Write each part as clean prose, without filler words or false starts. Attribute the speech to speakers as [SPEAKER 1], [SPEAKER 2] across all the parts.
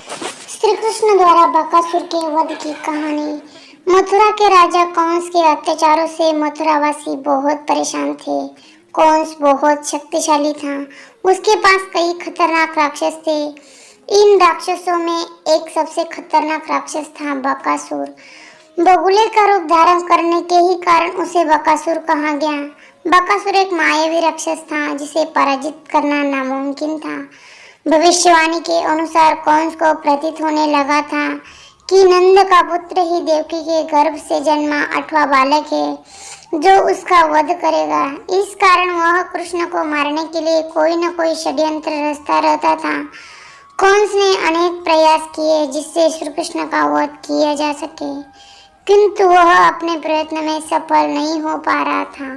[SPEAKER 1] श्री कृष्ण द्वारा बकासुर के वध की कहानी। मथुरा के राजा कंस के अत्याचारों से मथुरावासी बहुत परेशान थे। कंस बहुत शक्तिशाली था। उसके पास कई खतरनाक राक्षस थे। इन राक्षसों में एक सबसे खतरनाक राक्षस था बकासुर। बगुले का रूप धारण करने के ही कारण उसे बकासुर कहा गया। बकासुर एक मायावी राक्षस था जिसे पराजित करना नामुमकिन था। भविष्यवाणी के अनुसार कंस को प्रतीत होने लगा था कि नंद का पुत्र ही देवकी के गर्भ से जन्मा 8वां बालक है जो उसका वध करेगा। इस कारण वह कृष्ण को मारने के लिए कोई न कोई षड्यंत्र रचता रहता था। कंस ने अनेक प्रयास किए जिससे श्री कृष्ण का वध किया जा सके, किंतु वह अपने प्रयत्न में सफल नहीं हो पा रहा था।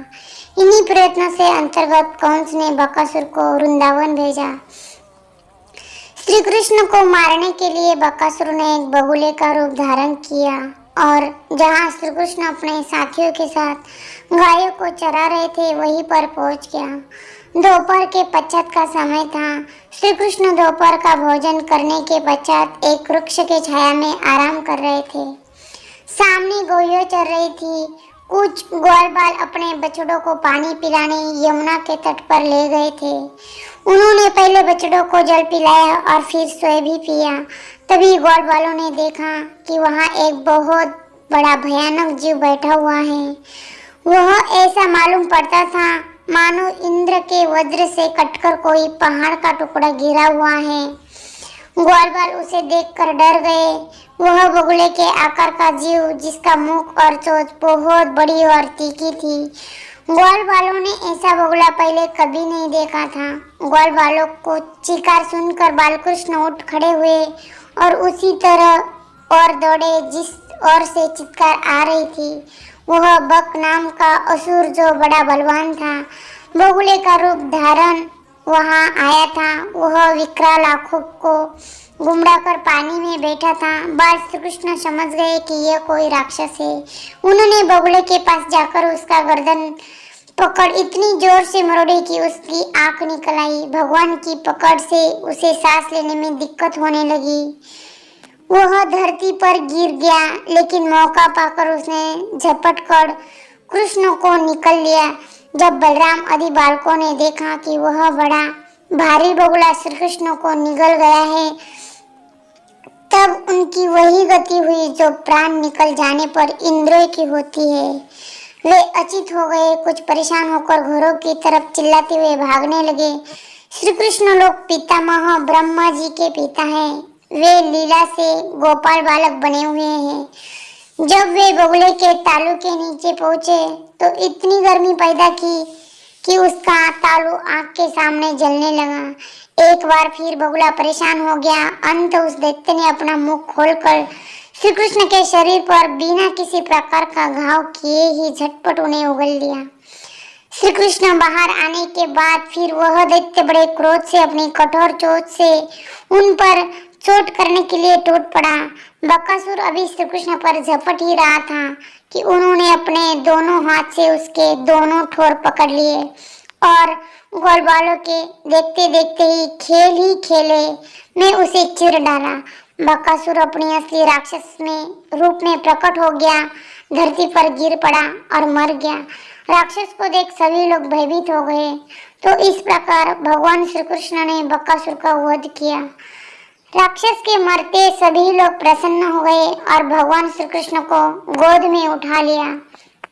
[SPEAKER 1] इन्हीं प्रयत्नों से अंतर्गत कंस ने बकासुर को वृंदावन भेजा। श्री कृष्ण को मारने के लिए बकासुर ने एक बगुले का रूप धारण किया और जहां श्री कृष्ण अपने साथियों के साथ गायों को चरा रहे थे वहीं पर पहुंच गया। दोपहर के पश्चात का समय था। श्री कृष्ण दोपहर का भोजन करने के पश्चात एक वृक्ष के छाया में आराम कर रहे थे। सामने गौएं चर रही थी। कुछ ग्वालबाल अपने बछड़ों को पानी पिलाने यमुना के तट पर ले गए थे। उन्होंने पहले बछड़ों को जल पिलाया और फिर स्वयं भी पिया। तभी ग्वालबालों ने देखा कि वहाँ एक बहुत बड़ा भयानक जीव बैठा हुआ है। वह ऐसा मालूम पड़ता था मानो इंद्र के वज्र से कटकर कोई पहाड़ का टुकड़ा गिरा हुआ है। ग्वालबाल उसे देखकर डर गए। वह बगुले के आकार का जीव जिसका मुख और चोंच बहुत बड़ी और तीखी थी। ग्वालबालों ने ऐसा बगुला पहले कभी नहीं देखा था। ग्वालबालों को चिकार सुनकर बालकृष्ण उठ खड़े हुए और उसी तरह और दौड़े जिस ओर से चित्कार आ रही थी। वह बक नाम का असुर जो बड़ा बलवान था बगुले का रूप धारण वहां आया था। वह विकराल आंखों को घुमड़ाकर पानी में बैठा था। बाल श्री कृष्ण समझ गए कि यह कोई राक्षस है। उन्होंने बगुले के पास जाकर उसका गर्दन पकड़ इतनी जोर से मरोड़ी कि उसकी आंख निकल आई। भगवान की पकड़ से उसे सांस लेने में दिक्कत होने लगी। वह धरती पर गिर गया, लेकिन मौका पाकर उसने झपट कर कृष्ण को निकल लिया। जब बलराम आदि बालकों ने देखा कि वह बड़ा भारी बगुला श्री कृष्ण को निगल गया है, तब उनकी वही गति हुई जो प्राण निकल जाने पर इंद्रियों की होती है। वे अचेत हो गए। कुछ परेशान होकर घरों की तरफ चिल्लाते हुए भागने लगे। श्री कृष्ण लोग पितामह ब्रह्मा जी के पिता हैं। वे लीला से गोपाल बालक बने हुए हैं। जब वे बगुले के तालू के नीचे पहुंचे तो इतनी गर्मी पैदा की कि उसका तालू आंख के सामने जलने लगा। एक बार फिर बगुला परेशान हो गया। अंत उस दैत्य ने अपना मुख खोलकर श्री कृष्ण के शरीर पर बिना किसी प्रकार का घाव किए ही झटपट उन्हें उगल लिया। श्री कृष्ण बाहर आने के बाद फिर वह दैत्य बड़े क्रोध से अपनी कठोर चोंच से उन पर चोट करने के लिए टूट पड़ा। बकासुर अभी श्री कृष्ण पर झपट ही रहा था कि उन्होंने अपने दोनों हाथ से उसके दोनों ठोर पकड़ लिए और ग्वालबालों के देखते देखते ही खेले में उसे चीर डाला। बकासुर अपनी असली राक्षस में रूप में प्रकट हो गया, धरती पर गिर पड़ा और मर गया। राक्षस को देख सभी लोग भयभीत हो गए। तो इस प्रकार भगवान श्री कृष्ण ने बकासुर का वध किया। राक्षस के मरते सभी लोग प्रसन्न हो गए और भगवान श्री कृष्ण को गोद में उठा लिया।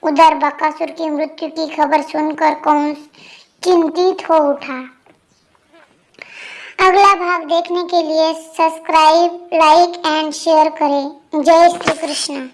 [SPEAKER 1] उधर बकासुर की मृत्यु की खबर सुनकर कंस चिंतित हो उठा। अगला भाग देखने के लिए सब्सक्राइब, लाइक एंड शेयर करें। जय श्री कृष्ण।